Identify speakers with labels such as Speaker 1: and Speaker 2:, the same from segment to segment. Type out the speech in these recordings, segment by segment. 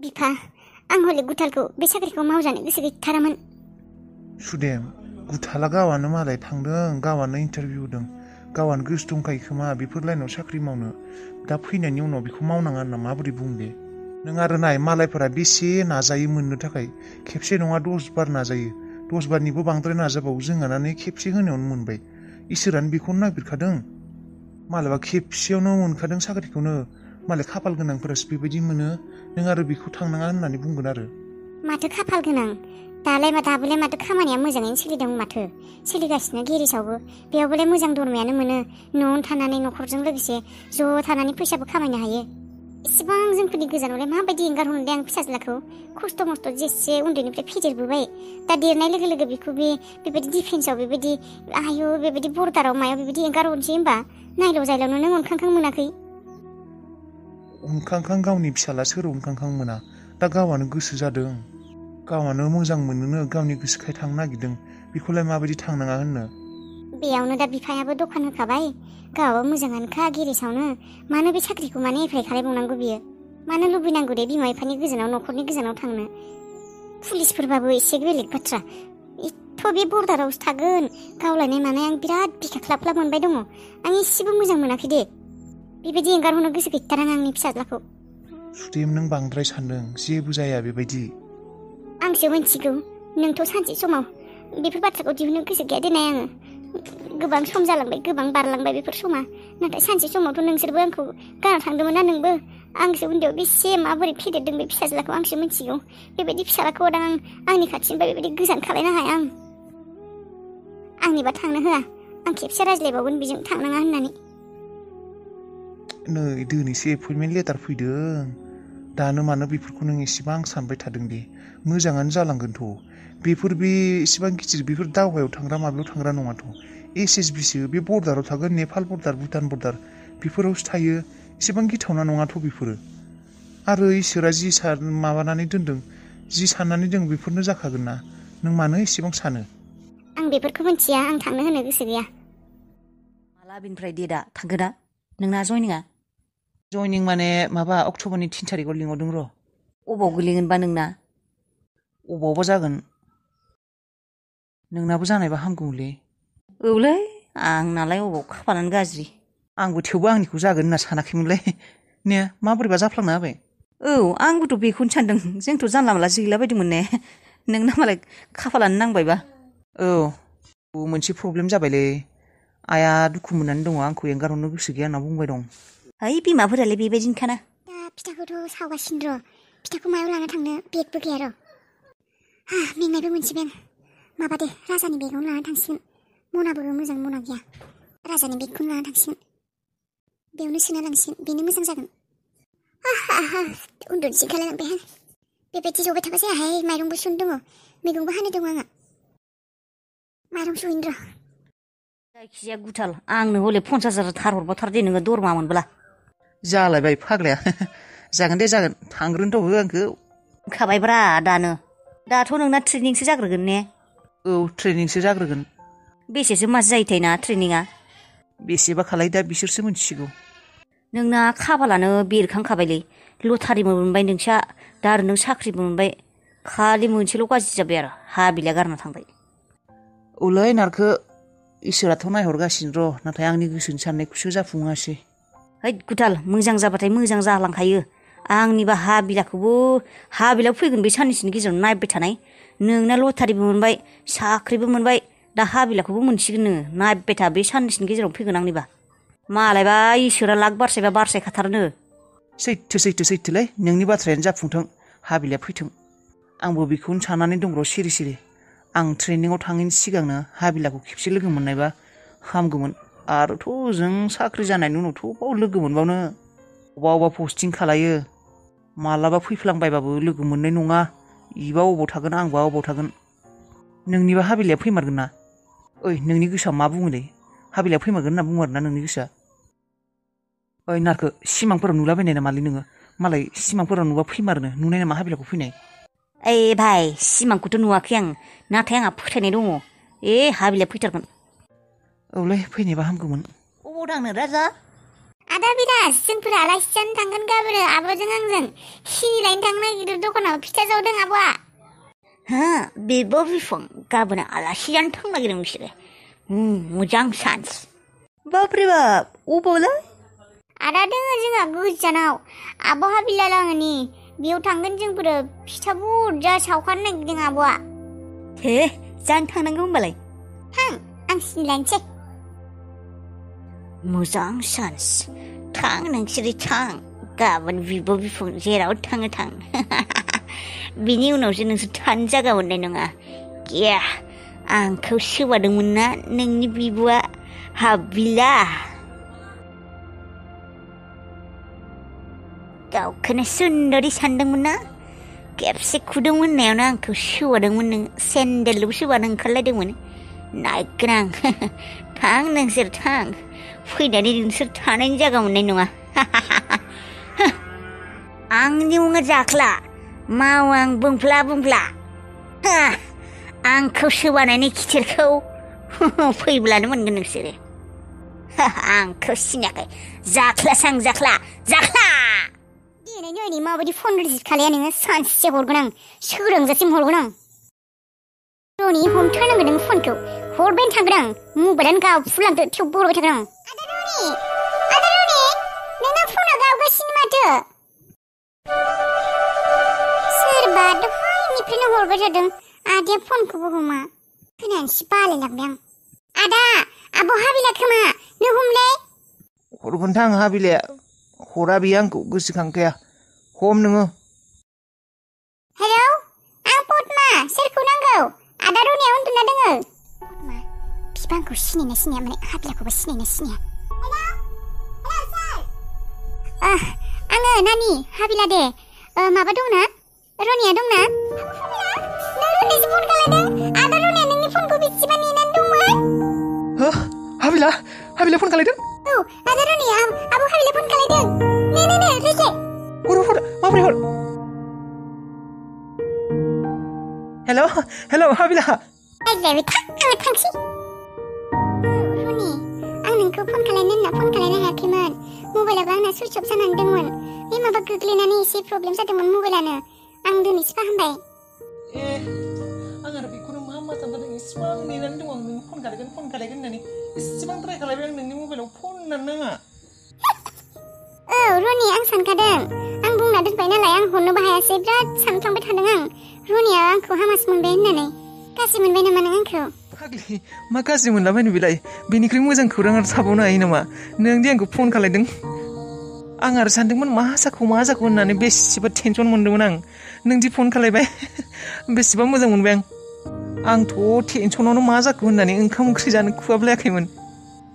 Speaker 1: बिफा आं हले गुथालखौ बे साख्रिखौ मावजानो गोसो गैथारामोन।
Speaker 2: सुदेम गुथाला गावानो मालाय थांदों, गावानो इन्टारभिउ होदों, गावानो गोसो दंखायो खोमा बेफोर लाइनाव साख्रि मावनो। दा फैनायनि उनाव बेखौ मावनाङा होनना माबोरै बुं दे। नों आरो नाय मालायफोरा बेसे नाजायो मोननो थाखाय, खेबसे नङा 10 बार नाजायो, 10 बारनिबो बांद्राय नाजाबावो। जोंहानानै खेबसे होनायावनो मोनबाय। इसोरानो बेखौनो नागिरखादों। मालाबा खेबसेयावनो मोनखादों साख्रिखौनो। मालाय खाफाल गोनांफोरासो बेबायदि मोनो। नों आरो बेखौ थांनाङा होननानै बुंगोन आरो।
Speaker 1: माथो खाफाल गोनां, दाबोलाय माथो खामानिया मोजाङैनो सोलिदों माथो। सोलिगासिनो गेरेजावबो, बेयावबोलाय मोजां दरमायानो मोनो। न'आवनो थानानै न'खरजों लोगोसे ज' थानानै फैसाबो खामायनो हायो। इसेबां जोंफोरनि गोजानावलाय माबायदि एंगारहरनो दे आं फिसाज्लाखौ। खस्थ' मस्थ' जेसे उन्दैनिफ्राय फेदेरबोबाय, दा देरनाय लोगो लोगो बेखौ बेबायदि डिफेन्सआव बेबायदि बेबायदि बर्डाराव मायाव बेबायदि एंगारहरनोसै होमबा? नायल' जायल'नो नों अनखांखां मोनाखै?
Speaker 2: अनखांखां गावनि फिसाला सोर अनखांखां मोना? दा गावानो गोसो जादों, गावानो मोजां मोनोनो, गावनि गोसोखाय थांनो नागिरदों। बेखौलाय माबायदि थांनाङा होननो?
Speaker 1: बेयावनो दा बिफायाबो दखान होखाबाय, गावाबो मोजाङानोखा गेरेजावनो। मानो बे साख्रिखौ मानो एप्लाइ खालामबावनांगौ बियो? मानो लुबैनांगौ दे बिमा बिफानि गोजानाव, न'खरनि गोजानाव थांनो? पुलिसफोरबाबो एसे बेलेग बाथ्रा, एथ' बे बर्डारावसो थागोन। गावलायनाय मानाय आं बिराद बिखा ख्लाब ख्लाब मोनबाय दङ। आं एसेबो मोजां मोनाखै दे। बेबायदि एंगारहरनो गोसो गैथारा आंनि फिसाज्लाखौ।
Speaker 2: सुदेम नों बांद्राय सानदों, जेबो जाया बेबायदि।
Speaker 1: आंसो मिथिगौ, नोंथ' सानसे समाव बेफोर बाथ्राखौ दिहुननो गोसो गैया देनाय आङो। गोबां सम जालांबाय, गोबां बारलांबाय बेफोर समा। नाथाय सानसे समावथ' नोंसोरबो आंखौ गारना थांदोंमोन ना नोंबो। आंसो उन्दैयाव बेसे माबोरै फेदेरदों बे फिसाज्लाखौ आंसो मिथिगौ। बेबायदि फिसाज्लाखौ दा आंनि खाथिनिफ्राय बेबायदि गोजान खालायनो हाया आं। आंनिबा थांनो होआ। आं खेबसे रायज्लायबावगोन बेजों थांनाङा होननानै।
Speaker 2: नै दिनैसो एपइन्टमेन्ट लेटार फैदों। दानो मानो बेफोरखौ नों एसेबां सानबाय थादों दे? मोजाङानो जालांगोनथ'। बेफोर एसेबां गिदिर बेफोर दावहायाव थांग्रा माबायाव थांग्रा नङाथ'। SSBसो, बे बर्डाराव थागोन, नेपाल बर्डार, भुटान बर्डार बेफोरावसो थायो। एसेबां गिथावना नङाथ' बेफोरो। आरो इसोरा जि माबानानै दोनदों, जि साननानै दों बेफोरनो जाखागोन ना। नों मानो एसेबां सानो?
Speaker 1: आं बेफोरखौ मिथिया, आं थांनो होनो गोसो गैया।
Speaker 3: माला बेनिफ्राय डेटआ थांगोना नोंना जयनिंआ?
Speaker 4: जयनिं माने माबा अक्ट'बरनि 3 थारिखआव लिंहरदों र'।
Speaker 3: अबाव गोलैगोनबा नोंना?
Speaker 4: अबावबा जागोन। नोंनाबो जानायबा हामगौलै।
Speaker 3: औलै आंनालाय अबाव खाफालानो गाज्रि।
Speaker 4: आंबो थेवबो आंनिखौ जागोन होनना सानाखैमोनलै। ने माबोरैबा जाफ्लांना होबाय।
Speaker 3: औ आंबोथ' बेखौनो सानदों। जोंथ' जानला मानला गैलाबायदोंमोन ने। नोंना मालाय खाफालानो नांबायबा।
Speaker 4: औ मोनसे प्रब्लेम जाबायलै। आइया दुखु मोननानै दङ, आंखौ एंगारहरनो गोसो गैया होनना बुंबाय दं।
Speaker 3: है बिमाफोरालाय बेबायदिनोखाना।
Speaker 1: दा फिथाखौथ' सावगासिनो र'। फिथाखौ मायाव लाना थांनो बेगबो गैया र'। मेंनायबो मोनसिगोन। माबा दे, राजानि बेगावनो लाना थांसिगोन। मनाबो मोजां मना गैया। राजानि बेगखौनो लाना थांसिगोन। बेयावनो सोना लांसिगोन, बेनो मोजां जागोन। उन्दुनोसै ओंखारलायलांबायहां। बेबायदि जबाय थाबा जायाहाय, माइरंबो सुनो दङ, मैगंबो हानो दङ आंहा। माइरं सुहैनो र'।
Speaker 3: जायखिजाया गुथाल, आंनो हले 50,000 थार हरबावथार दे नोङो दरमा मोनबोला।
Speaker 4: जालायबाय फाग्लाया। जागोन दे जागोन, थांग्रोनोथ' हो आंखौ।
Speaker 3: होखाबायब्रा दानो। दाथ' नोंना ट्रेनिंसो जाग्रोगोन ने?
Speaker 4: औ ट्रेनिंसो जाग्रोगोन।
Speaker 3: बेसेसो मास जायोथाय ना ट्रेनिंआ?
Speaker 4: बेसेबा खालाय दा बिसोरसो मिथिसिगौ।
Speaker 3: नोंना खाफालानो बेरखांखाबायलै। लटारिबो मोनबाय नोंसा, दा आरो नों साख्रिबो मोनबाय। खालि मोनसेल' गाज्रि जाबाय आरो, हाबिलाया गारना थांबाय।
Speaker 4: औलै नारखो, इसोराथ' नायहरगासिनो र', नाथाय आंनि गोसोनि साननायखौसो जाफुङासै।
Speaker 3: हैद गुथाल, मोजां जाबाथाय मोजां जालांखायो। आंनिबा हाबिलायाव फैगोन बे साननैसोनि गेजेराव नायबाय थानाय। नोंना लटारिबो मोनबाय, साख्रिबो मोनबाय, दा हाबिलाखौबो मोनसिगोन नोङो। नायबाय था, बे साननैसोनि गेजेराव फैगोन आंनिबा। मालायबा इसोरा लाख बारसायबा बारसायखाथारोनो।
Speaker 4: सैथोलै, नोंनि बाथ्रायानो जाफुंथों, हाबिलाया फैथों। आंबो बेखौनो साननानै दं र' सिरि सिरि। आं ट्रेनिंआव थाङैनि सिगांनो हाबिलाखौ खेबसे लोगो मोननायबा हामगौमोन। आरोथ' जों साख्रि जानायनि उनावथ' बाव लोगो मोनबावनो। अबा पस्टिं खालायो। मालाबा फैफ्लांबायबाबो लोगो मोननाय नङा। इबा अबाव थागोन, आंबा अबाव थागोन। नोंनिबा हाबिलाया फैमारगोन ना? ओइ नोंनि गोसोआ मा बुङोलै? हाबिलाया फैमारगोन होनना बुङो आरोना नोंनि गोसोआ? ओइ नारखो, सिमांफोराव नुलाबायनाय नामालै नोङो? मालाय सिमांफोराव नुबा फैमारनो, नुनाय नामा हाबिलाखौ फैनाय?
Speaker 3: ओइ भाइ, सिमांखौथ' नुवाखै आं, नाथाय आंहा फोथायनाय दङ। हाबिलाया फैथारगोन।
Speaker 4: औलै फैनायबा हामगौमोन।
Speaker 3: अबाव थांनो राजा?
Speaker 1: आदा बिराज जोंफोर आलासि जानो थांगोन गाबोन आब'जों आंजों सिनि लायनो थांनो नागिरदों दखानाव फिथा जावदों आब'आ
Speaker 3: हा बिब' बिफं गाबोन आलासि जानो थांनो नागिरदों बिसोरो मोजां चान्स बाब्रे बाब अबावलाय
Speaker 1: आदा दोङो जोंहा गोजानाव आब' हाबिला लाङोनि बेयाव थांगोन जोंफोरो फिथा बुरजा सावखानो नागिरदों आब'आ
Speaker 3: हे जानो थांनांगौ होमबालाय
Speaker 1: थां आं सिनि लायनोसै
Speaker 3: मोजां चान्स थां नोंसोरो थां गाबोन बिब' बिफं जेराव थाङो थां बिनि उनावसो नोंसोर थानो जागा मोननाय नङा गैया आंखौ सोबादोंमोन ना नोंनि बिब'आ हाबिला गावखौनो सुन्दरि सानदोंमोन ना खेबसे खुदुं होननायावनो आंखौ सोबादोंमोन नों सेन्देलबो सोबानो ओंखारलायदोंमोन नायगोन आं थां नोंसोर थां फैनानै नोंसोर थानायनि जागा मोननाय नङा आंनि मुङा जाख्ला माव आं बुंफ्ला बुंफ्ला आंखौ सोबानायनि खिथेरखौ फैब्लानो मोनगोन नोंसोरो आंखौ सिनायाखै जाख्लासां जाख्ला जाख्ला
Speaker 1: दिनै नै माबायदि फन रिसिभ खालाया नोङो सानसे हरगोन आं सोरांजासिम हरगोन आं रनि हमथारनांगोन नों फनखौ हरबायानो थागोन आं मबाइलानो गावफुलांदो थेवबो हरबाय थागोन आं आदा रनि नोंना फना गावगासिनो माथो सोरबा दहायनिफ्रायनो हरबाय थादों आदाया फनखौबो हमा खोनानोसो बालायलांबाय आं आदा आब' हाबिला खोमा नों हमलै
Speaker 4: हरगोन थां हाबिलाया हरा बियो आंखौ गोसोखांखाया हम नोङो
Speaker 1: हेलौ आं पद्मा सोरखौ नांगौ आदा रनिया उन्दुना दोङो पद्मा बिबांखौ सिनायना सिनाया माने हाबिलाखौबो सिनायना सिनाया आङो नानि हाबिला दे माबा दंना रनिया दंना नों रनियासो फन खालायदों आदा रनिया नोंनि फनखौ बेसेबा नेनानै दंमोन
Speaker 4: हाबिला फन खालायदों
Speaker 1: औ आदा रनिया आब' हाबिला फन खालायदों नो रायज्लाय
Speaker 4: हर माबोरै हर हेलौ हाबिला
Speaker 1: रायज्लायबाय आङो थांसै रनि आं नोंखौ फन खालायनो होनना फन खालायनो हायाखैमोन मबाइलाबो आंना सुइच अफ जानानै दंमोन बे माबा गोग्लैनानै एसे प्रब्लेम जादोंमोन मबाइलानो आं दिनैसो फाहामबाय
Speaker 4: आं आरो बेखौनो मा सानदों इसिबां नेनानै दं आं नों फन खालायगोन होननानै इसिबां ट्राइ खालायबाय आं नोंनि मबाइलाव फनानो नाङा
Speaker 1: औ रनि आं सानखादों आं बुंना दोनबाय नालाय आं हरनोबो हायासै बिराद सानफ्लांबाय थादों आं रनिया आंखौ हामासो मोनबाय होननानै गाज्रि मोनबाय नामा नों आंखौ
Speaker 4: फाग्लि मा गाज्रि मोनलाबायनो बेलाय बेनिख्रुइ मोजां खौरां आरो थाबावनो हायो नामा नों दि आंखौ फन खालायदों आं आरो सानदोंमोन मा जाखो होननानै बेसेबा टेनसन मोनदोंमोन आं नों दि फन खालायबाय बेसेबा मोजां मोनबाय आंथ' टेनसनावनो मा जाखो होननानै ओंखाम ओंख्रि जानो खुहाबलायाखैमोन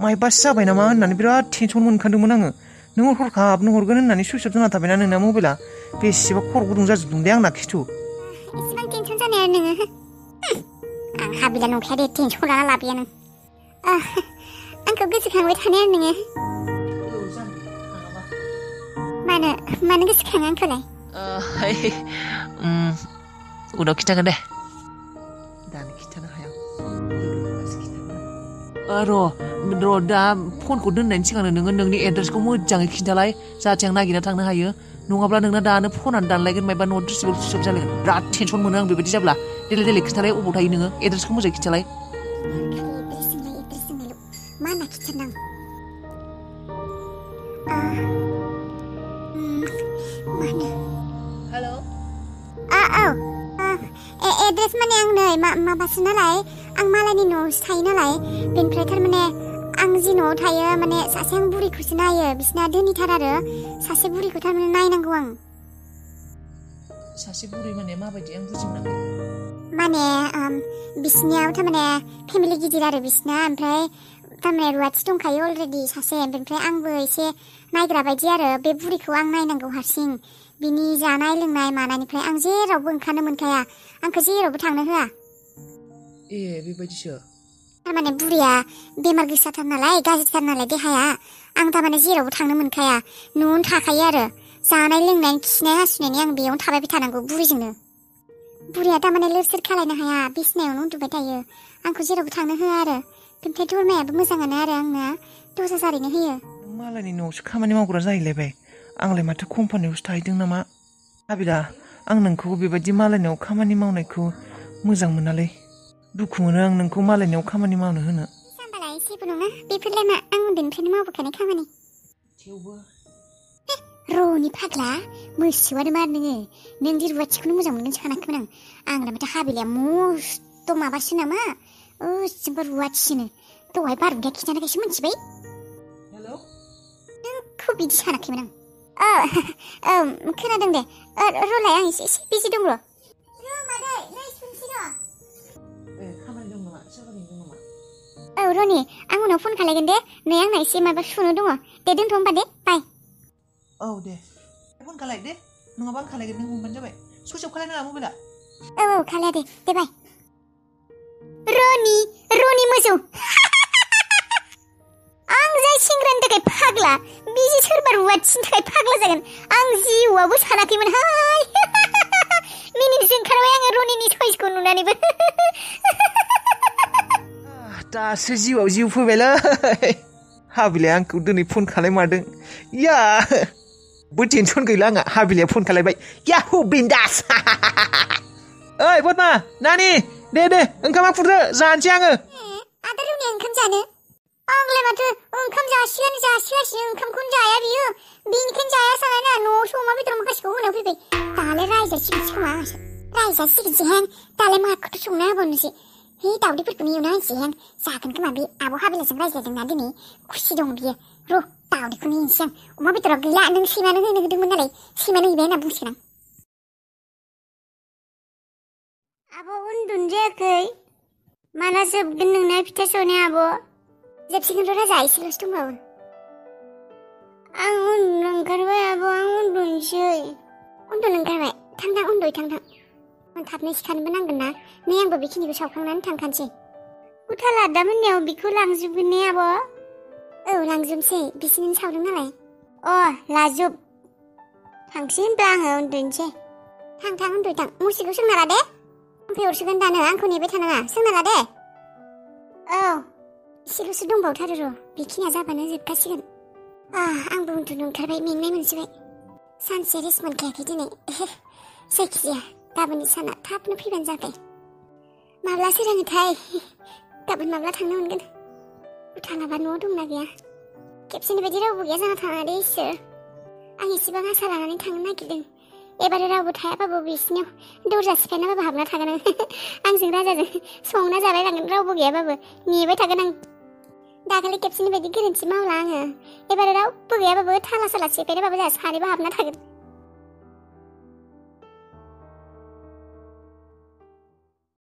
Speaker 4: मायबासो जाबाय नामा होननानै बिराद टेनसन मोनखादोंमोन आङो नों हरखाबनो हरगोन होननानै सुइच अफ जाना थाबायना नोंना मबाइला बेसेबा खर गुदुं जाजोबदों दे आंना खिथु
Speaker 1: एसेबां टेनसन जानाया नोङो आं हाबिला नंखाया दे टेनसन लाना लाबोया नों आंखौ गोसोखांबाय थानाया नोङो मानो गोसोखाङो आंखौलाय
Speaker 4: उनाव खिन्थागोन दे दानो खिन्थानो हाया र' दा फनखौ दोननायनि सिगांनो नोङो नोंनि एड्रेसखौ मोजाङै खिन्थालाय जाहाथे आं नागिरना थांनो हायो नङाब्ला नोंना दानो फनानो दानलायगोन मायबा नट रिसिभेबल सुइच अफ जालायगोन बिराद टेनसन मोनो आं बेबायदि जाब्ला देलाय खिन्थालाय अबाव थायो नोङो एड्रेसखौ मोजाङै खिन्थालाय
Speaker 1: मा होनना खिन्थानां मा होनो
Speaker 4: हेलौ
Speaker 1: एड्रेस माने आं नै माबासो नालाय आं मालायनि न'आवसो थायो नालाय बेनिफ्राय थारमाने आं जि न'आव थायो माने सासे आं बुरिखौसो नायो बिसिना धोनिथार आरो सासे बुरिखौ थारमाने नायनांगौ आं
Speaker 4: सासे बुरि माने माबायदि आं बुजि मोनाखै
Speaker 1: माने बिसिनियाव थारमाने फेमिलि गिदिर आरो बिसिना ओमफ्राय थारमाने रुवाथि दंखायो अलरेडि सासे बेनिफ्राय आंबो एसे नायग्रा बायदि आरो बे बुरिखौ आं नायनांगौ हारसिं बिनि जानाय लोंनाय मानायनिफ्राय आं जेरावबो ओंखारनो मोनखाया आंखौ जेरावबो थांनो होआ
Speaker 4: बेबायदिसो
Speaker 1: थारमाने बुरिया बेमार गोसाथार नालाय गाज्रिथार नालाय देहाया आं थारमाने जेरावबो थांनो मोनखाया न'आवनो थाखायो आरो जानाय लोंनाय खिनाय हासुनायनि आं बेयावनो थाबाय थानांगौ बुरिजोंनो बुरिया थारमाने लोरसोर खालायनो हाया बिसिनायावनो उन्दुबाय थायो आंखौ जेरावबो थांनो होआ आरो बेनिफ्राय दरमायाबो मोजाङानो आरो आंना 10,000 होयो
Speaker 4: मालायनि न'आवसो खामानि मावग्रा जाहैलायबाय आंलाय माथो कम्पानियावसो थाहैदों नामा हाबिला आं नोंखौ बेबायदि मालायनाव खामानि मावनायखौ मोजां मोनालै दुखु मोनो आं नोंखौ मालायनाव खामानि मावनो होनो
Speaker 1: सामबालाय जेबो नङा बेफोरलाय मा आं उन्दैनिफ्रायनो मावबोखानाय खामानि
Speaker 4: थेवबो
Speaker 1: र'नि फाग्ला मोसौआनो मा नोङो नों दि रुवाथिखौनो मोजां मोनगोन सानाखैमोन आंना माथो हाबिलाया मस्थ' माबासो नामा जोंबा रुवाथिनो दहाय बारहुंखाया खिन्थानायखायसो मिथिबाय
Speaker 4: हेलौ
Speaker 1: नोंखौ बिदि सानाखैमोन आं खोनादों दे र'लाय आं एसे बिजि दं र' मादै नै सुनसै र'
Speaker 4: खामानि दं नामा सोरबा लिंदों नामा
Speaker 1: औ र'नि आं उनाव फन खालायगोन दे नै आंना एसे माबा सुनो दङ दे दोनथ' होमबा दे बाय
Speaker 4: औ दे फन खालाय दे नङाबा आं खालायगोन नों हमबानो जाबाय ससेयाव खालायनाङा मबाइला
Speaker 1: औ खालाया दे बाय र'नि मोसौ आं जाय सेंग्रानि थाखाय फाग्ला बिदि सोरबा रुवाथिनि थाखाय फाग्ला जागोन आं जिउआवबो सानाखैमोनहाय मिनिनोसो ओंखारबाय आङो र'निनि सइसखौ नुनानैबो
Speaker 4: दासो जिउआव जिउ फैबायलै हाबिलाया आंखौ दिनै फन खालायमारदों या बो टेनसन गैला आंहा हाबिलाया फन खालायबाय याहु बिन्दास ओइ पद्मा नानि दे ओंखामा खुरदो जानोसै आङो
Speaker 1: आदा र'निया ओंखाम जानो आंलाय माथो ओंखाम जासिगासिनो ओंखामखौनो जाया बियो बिनिखायनो जाया सानाना न'आवसो अमा बेदर माखासेखौ होना फैबाय दालाय रायजासिगोनसो खोमा रायजासिगोनसोहां दालाय माखौथो संना होबावनोसै हे दावदैफोरखौनो एवना होनोसैहां जागोन खोमा बे आब' हाबिलाजों रायज्लायदोंना दिनै खुसि दं बियो र' दावदैखौनो एनोसै आं अमा बेदरा गैला नों सैमानो होनो होदोंमोन नालाय सैमानो हैबाय होनना बुंसिगोन आं आब' उन्दुनो जायाखै माला जोबगोन नोंना फिथा सौनाया आब' जोबसिगोन र' राजा एसेल'सो दंबावो आं उन्दुनो ओंखारबाय आब' आं उन्दुनोसै उन्दुनो ओंखारबाय थांना उन्दुयै थां आं थाबनो सिखारनोबो नांगोन ना नै आंबो बेखिनिखौ सावखांनानै थांखानोसै कुथाला दा मोनायाव बेखौ लांजोबगोन ने आब' औ लांजोबसै बिसिनिनो सावदों नालाय लाजोब थांसै होनब्ला आङो उन्दुनोसै थां उन्दुयै थां मुस्रिखौ सोंना ला दे ओमफ्राय हरसिगोन दानो आंखौ नेबाय थानाङा सोंना ला दे औ एसेल'सो दंबावथारो र' बेखिनिया जाबानो जोबखासिगोन आंबो उन्दुनो ओंखारबाय मेंनाय मोनसिबाय सानसे रेस्ट मोनखायाखै दिनै जायखिजाया गाबोननि साना थाबनो फैबानो जाबाय माब्ला सोराङोथाय गाबोन माब्ला थांनो मोनगोन उथालाबा न'आव दंना गैया खेबसेनि बायदि रावबो गैया जाना थाङा दे इसोर आं एसेबां आसा लानानै थांनो नागिरदों एबार रावबो थायाबाबो बिसिनियाव दरजा सिफायनाबाबो हाबना थागोन आंजों राजाजों संना जाबाय लांगोन रावबो गैयाबाबो नेबाय थागोन आं दाखालि खेबसेनि बायदि गोरोन्थि मावला आङो एबार रावबो गैयाबाबो थाला साला सिफायनाबाबो जोंहा सानैबो हाबना थागोन